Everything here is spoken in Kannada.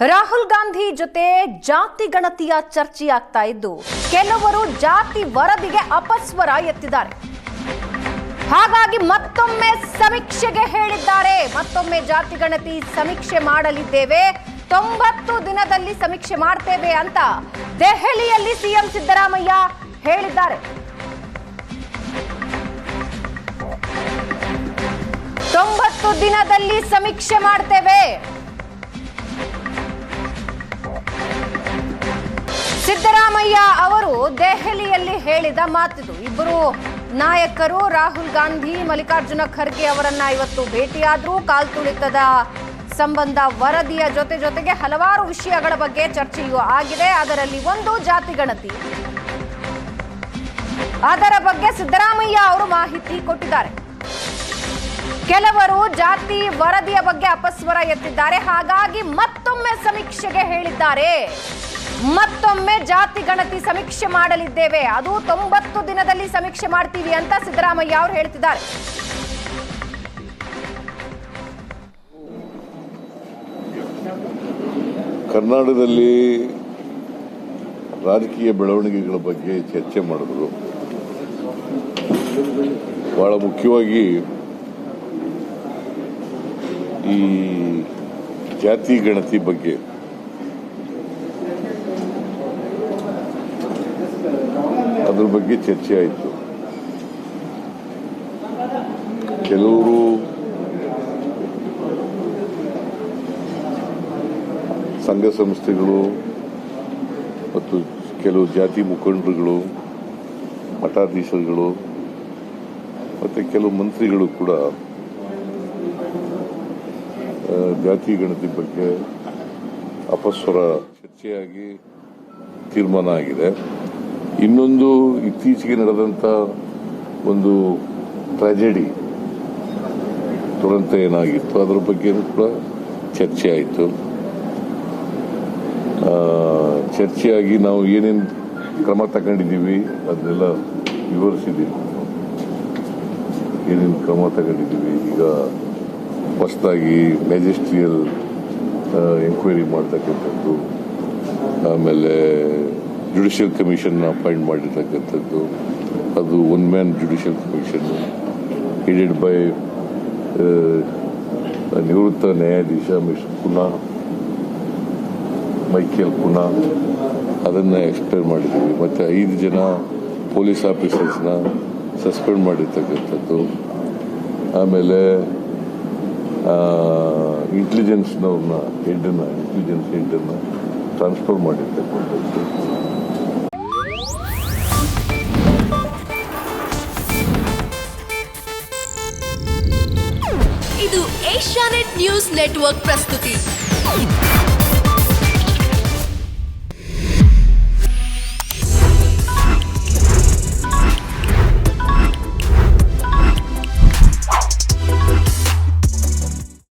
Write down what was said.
ರಾಹುಲ್ ಗಾಂಧಿ ಜೊತೆ ಜಾತಿ ಗಣತಿಯ ಚರ್ಚೆಯಾಗ್ತಾ ಇದ್ದು ಕೆಲವರು ಜಾತಿ ವರದಿಗೆ ಅಪಸ್ವರ ಎತ್ತಿದ್ದಾರೆ. ಹಾಗಾಗಿ ಮತ್ತೊಮ್ಮೆ ಸಮೀಕ್ಷೆಗೆ ಹೇಳಿದ್ದಾರೆ. ಮತ್ತೊಮ್ಮೆ ಜಾತಿ ಗಣತಿ ಸಮೀಕ್ಷೆ ಮಾಡಲಿದ್ದೇವೆ, 90 ದಿನದಲ್ಲಿ ಸಮೀಕ್ಷೆ ಮಾಡ್ತೇವೆ ಅಂತ ದೆಹಲಿಯಲ್ಲಿ ಸಿಎಂ ಸಿದ್ದರಾಮಯ್ಯ ಹೇಳಿದ್ದಾರೆ. 90 ದಿನದಲ್ಲಿ ಸಮೀಕ್ಷೆ ಮಾಡ್ತೇವೆ. ಸಿದ್ದರಾಮಯ್ಯ ಅವರು ದೆಹಲಿಯಲ್ಲಿ ಹೇಳಿದ ಮಾತಿದು. ಇಬ್ಬರು ನಾಯಕರು ರಾಹುಲ್ ಗಾಂಧಿ ಮಲ್ಲಿಕಾರ್ಜುನ ಖರ್ಗೆ ಅವರನ್ನ ಇವತ್ತು ಭೇಟಿಯಾದ್ರು. ಕಾಲ್ತುಳಿತದ ಸಂಬಂಧ ವರದಿಯ ಜೊತೆಗೆ ಹಲವಾರು ವಿಷಯಗಳ ಬಗ್ಗೆ ಚರ್ಚೆಯೂ ಆಗಿದೆ. ಅದರಲ್ಲಿ ಒಂದು ಜಾತಿ ಗಣತಿ. ಅದರ ಬಗ್ಗೆ ಸಿದ್ದರಾಮಯ್ಯ ಅವರು ಮಾಹಿತಿ ಕೊಟ್ಟಿದ್ದಾರೆ. ಕೆಲವರು ಜಾತಿ ವರದಿಯ ಬಗ್ಗೆ ಅಪಸ್ವರ ಎತ್ತಿದ್ದಾರೆ. ಹಾಗಾಗಿ ಮತ್ತೊಮ್ಮೆ ಸಮೀಕ್ಷೆಗೆ ಹೇಳಿದ್ದಾರೆ. ಮತ್ತೊಮ್ಮೆ ಜಾತಿ ಗಣತಿ ಸಮೀಕ್ಷೆ ಮಾಡಲಿದ್ದೇವೆ, ಅದು 90 ದಿನದಲ್ಲಿ ಸಮೀಕ್ಷೆ ಮಾಡ್ತೀವಿ ಅಂತ ಸಿದ್ದರಾಮಯ್ಯ ಅವರು ಹೇಳ್ತಿದ್ದಾರೆ. ಕರ್ನಾಟಕದಲ್ಲಿ ರಾಜಕೀಯ ಬೆಳವಣಿಗೆಗಳ ಬಗ್ಗೆ ಚರ್ಚೆ ಮಾಡಿದ್ರು. ಬಹಳ ಮುಖ್ಯವಾಗಿ ಈ ಜಾತಿ ಗಣತಿ ಬಗ್ಗೆ ಅದ್ರ ಬಗ್ಗೆ ಚರ್ಚೆ ಆಯಿತು. ಕೆಲವರು ಸಂಘ ಸಂಸ್ಥೆಗಳು ಮತ್ತು ಕೆಲವು ಜಾತಿ ಮುಖಂಡರುಗಳು, ಮಠಾಧೀಶರುಗಳು ಮತ್ತು ಕೆಲವು ಮಂತ್ರಿಗಳು ಕೂಡ ಜಾತಿ ಗಣತಿ ಬಗ್ಗೆ ಅಪಸ್ವರ ಚರ್ಚೆಯಾಗಿ ತೀರ್ಮಾನ ಆಗಿದೆ. ಇನ್ನೊಂದು ಇತ್ತೀಚೆಗೆ ನಡೆದಂಥ ಒಂದು ಟ್ರಾಜೆಡಿ ದುರಂತ ಏನಾಗಿತ್ತು ಅದರ ಬಗ್ಗೆ ಕೂಡ ಚರ್ಚೆ ಆಯಿತು. ಚರ್ಚೆಯಾಗಿ ನಾವು ಏನೇನು ಕ್ರಮ ತಗೊಂಡಿದ್ದೀವಿ ಅದನ್ನೆಲ್ಲ ವಿವರಿಸಿದ್ದೀವಿ. ಏನೇನು ಕ್ರಮ ತಗೊಂಡಿದ್ದೀವಿ, ಈಗ ಹೊಸದಾಗಿ ಮ್ಯಾಜಿಸ್ಟ್ರಿಯಲ್ ಎಂಕ್ವೈರಿ ಮಾಡ್ತಕ್ಕಂಥದ್ದು, ಆಮೇಲೆ ಜುಡಿಷಿಯಲ್ ಕಮಿಷನ್ ಅಪಾಯಿಂಟ್ ಮಾಡಿರ್ತಕ್ಕಂಥದ್ದು, ಅದು one man judicial commission headed by ನಿವೃತ್ತ ನ್ಯಾಯಾಧೀಶ ಮಿಸ್ಟರ್ ಪುನಾ, ಮೈಕೇಲ್ ಪುನಾ, ಅದನ್ನು ಎಕ್ಸ್ಪೈರ್ ಮಾಡಿದ್ದೀವಿ. ಮತ್ತು 5 ಜನ ಪೊಲೀಸ್ ಆಫೀಸರ್ಸ್ನ ಸಸ್ಪೆಂಡ್ ಮಾಡಿರ್ತಕ್ಕಂಥದ್ದು, ಆಮೇಲೆ ಇಂಟೆಲಿಜೆನ್ಸ್ನವ್ರನ್ನ ಇಂಟೆಲಿಜೆನ್ಸ್ ಹೆಡ್ಡನ್ನು ಟ್ರಾನ್ಸ್ಫರ್ ಮಾಡಿರ್ತಕ್ಕಂಥದ್ದು. ಇದು ಏಷ್ಯಾನೆಟ್ ನ್ಯೂಸ್ ನೆಟ್ವರ್ಕ್ ಪ್ರಸ್ತುತಿ.